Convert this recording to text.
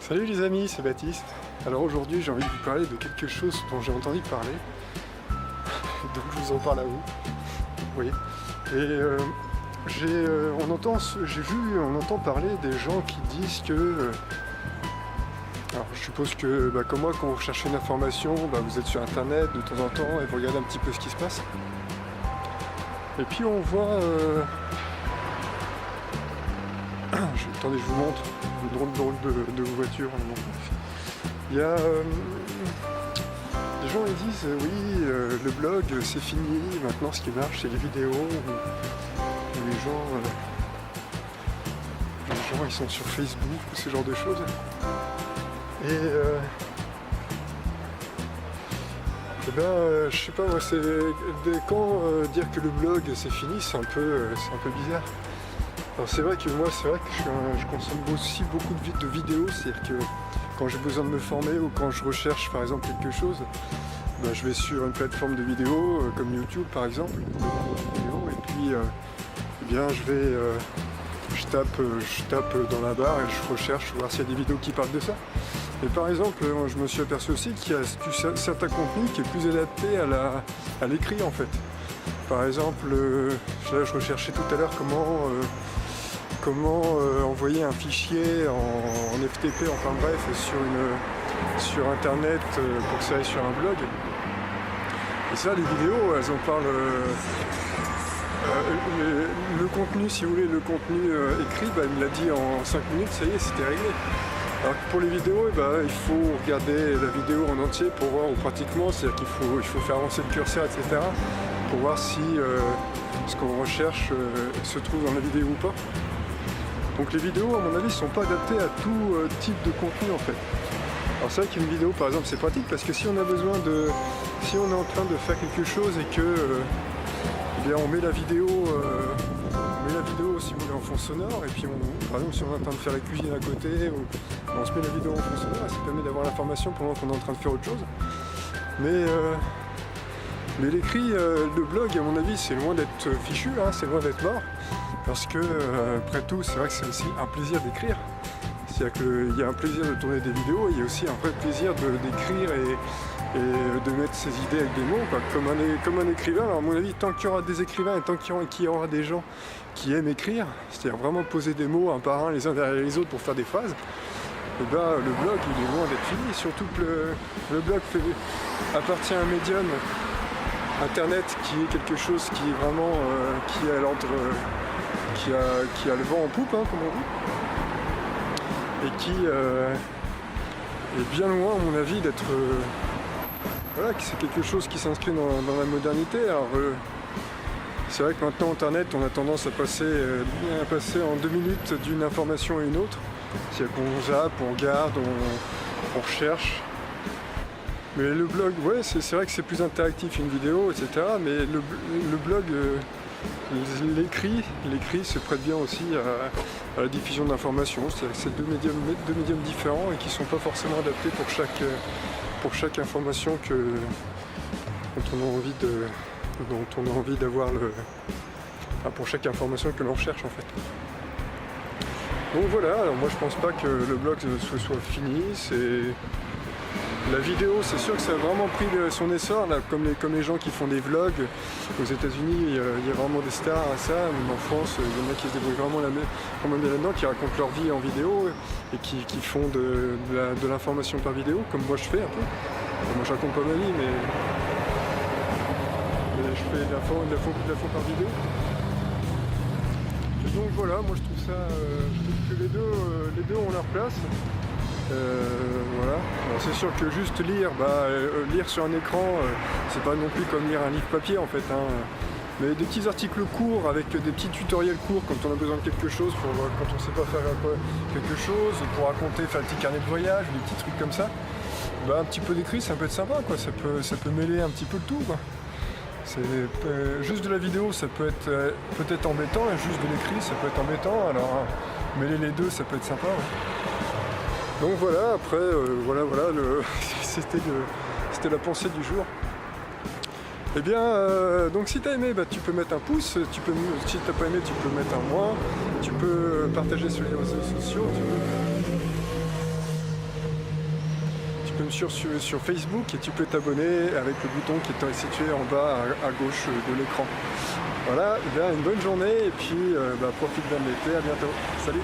Salut les amis, c'est Baptiste. Alors aujourd'hui j'ai envie de vous parler de quelque chose dont j'ai entendu parler. Donc je vous en parle à vous. Oui. Et on entend parler des gens qui disent que... alors je suppose que comme moi quand vous recherchez une information, vous êtes sur internet de temps en temps et vous regardez un petit peu ce qui se passe. Et puis on voit... Attendez, je vous montre une drôle de voiture. Il y a des gens qui disent oui, le blog c'est fini, maintenant ce qui marche c'est les vidéos, où les gens ils sont sur Facebook ou ce genre de choses. Et je sais pas, moi c'est quand dire que le blog c'est fini, c'est un peu bizarre. Alors c'est vrai que moi, je consomme aussi beaucoup de vidéos, c'est-à-dire que quand j'ai besoin de me former ou quand je recherche par exemple quelque chose, je vais sur une plateforme de vidéos comme YouTube par exemple, et puis je tape dans la barre et je recherche voir s'il y a des vidéos qui parlent de ça. Et par exemple, je me suis aperçu aussi qu'il y a certains contenus qui est plus adapté à l'écrit en fait. Par exemple, là je recherchais tout à l'heure comment envoyer un fichier en FTP, enfin bref, sur internet pour que ça aille sur un blog. Et ça, les vidéos, elles en parlent. Le contenu, si vous voulez, le contenu écrit, il me l'a dit en 5 minutes, ça y est, c'était réglé. Alors que pour les vidéos, il faut regarder la vidéo en entier pour voir, ou pratiquement, c'est-à-dire qu'il faut faire avancer le curseur, etc. pour voir si ce qu'on recherche se trouve dans la vidéo ou pas. Donc les vidéos, à mon avis, ne sont pas adaptées à tout type de contenu en fait. Alors c'est vrai qu'une vidéo, par exemple, c'est pratique parce que si on est en train de faire quelque chose et que on met la vidéo si vous voulez en fond sonore, et puis par exemple si on est en train de faire la cuisine à côté, on se met la vidéo en fond sonore, et ça permet d'avoir l'information pendant qu'on est en train de faire autre chose. Mais l'écrit, le blog, à mon avis, c'est loin d'être fichu, c'est loin d'être mort. Parce que, après tout, c'est vrai que c'est aussi un plaisir d'écrire. C'est-à-dire qu'il y a un plaisir de tourner des vidéos, il y a aussi un vrai plaisir d'écrire et de mettre ses idées avec des mots, quoi. Comme un écrivain. Alors à mon avis, tant qu'il y aura des écrivains et tant qu'il y aura des gens qui aiment écrire, c'est-à-dire vraiment poser des mots un par un les uns derrière les autres pour faire des phrases, le blog il est loin d'être fini. Surtout que le blog appartient à un médium internet qui est quelque chose qui est vraiment qui est à l'ordre qui a le vent en poupe, comme on dit, et qui est bien loin à mon avis d'être que c'est quelque chose qui s'inscrit dans la modernité. Alors c'est vrai que maintenant internet, on a tendance à passer en 2 minutes d'une information à une autre, c'est-à-dire qu'on zappe, on regarde, on recherche. Mais le blog, c'est vrai que c'est plus interactif, une vidéo, etc. Mais le blog, l'écrit se prête bien aussi à la diffusion d'informations. C'est-à-dire que c'est deux médiums différents et qui ne sont pas forcément adaptés pour chaque information dont on a envie d'avoir pour chaque information que l'on cherche en fait. Donc voilà, alors moi je pense pas que le blog soit fini, la vidéo, c'est sûr que ça a vraiment pris son essor, là, comme les gens qui font des vlogs. Aux États-Unis, il y a vraiment des stars à ça, même en France, il y en a qui se débrouillent vraiment là-dedans, qui racontent leur vie en vidéo et qui font de l'information par vidéo, comme moi je fais un peu. Moi je raconte pas ma vie, mais je fais de l'info par vidéo. Et donc voilà, moi je trouve que les deux ont leur place. Voilà. Alors c'est sûr que juste lire sur un écran, c'est pas non plus comme lire un livre papier en fait. Mais des petits articles courts avec des petits tutoriels courts quand on a besoin de quelque chose, quand on sait pas faire quelque chose, pour raconter, faire un petit carnet de voyage, des petits trucs comme ça. Un petit peu d'écrit, ça peut être sympa, quoi. Ça peut mêler un petit peu le tout, quoi. Juste de la vidéo, ça peut être peut-être embêtant, et juste de l'écrit, ça peut être embêtant. Alors mêler les deux, ça peut être sympa. Ouais. Donc voilà, après, c'était la pensée du jour. Eh bien, donc si t'as aimé, tu peux mettre un pouce, si t'as pas aimé, tu peux mettre un moins, tu peux partager sur les réseaux sociaux, peux me suivre sur Facebook et tu peux t'abonner avec le bouton qui est situé en bas à gauche de l'écran. Voilà, une bonne journée et puis profite bien de l'été, à bientôt. Salut!